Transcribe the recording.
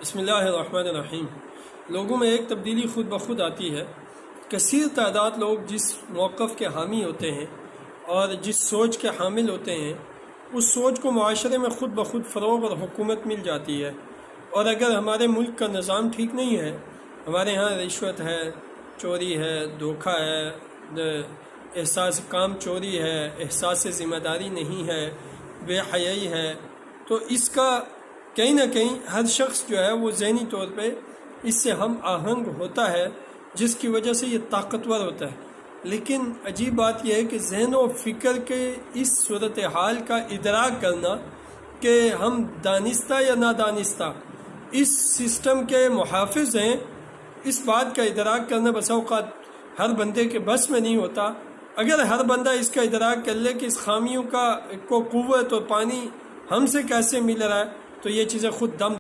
بسم اللہ الرحمن الرحیم۔ لوگوں میں ایک تبدیلی خود بخود آتی ہے۔ کثیر تعداد لوگ جس موقف کے حامی ہوتے ہیں اور جس سوچ کے حامل ہوتے ہیں، اس سوچ کو معاشرے میں خود بخود فروغ اور حکومت مل جاتی ہے۔ اور اگر ہمارے ملک کا نظام ٹھیک نہیں ہے، ہمارے ہاں رشوت ہے، چوری ہے، دھوکہ ہے، احساس کام چوری ہے، احساس ذمہ داری نہیں ہے، بے حیائی ہے، تو اس کا کہیں نہ کہیں ہر شخص جو ہے وہ ذہنی طور پہ اس سے ہم آہنگ ہوتا ہے، جس کی وجہ سے یہ طاقتور ہوتا ہے۔ لیکن عجیب بات یہ ہے کہ ذہن و فکر کے اس صورتحال کا ادراک کرنا کہ ہم دانستہ یا نادانستہ اس سسٹم کے محافظ ہیں، اس بات کا ادراک کرنا بسا اوقات ہر بندے کے بس میں نہیں ہوتا۔ اگر ہر بندہ اس کا ادراک کر لے کہ اس خامیوں کو قوت اور پانی ہم سے کیسے مل رہا ہے، تو یہ چیزیں خود دم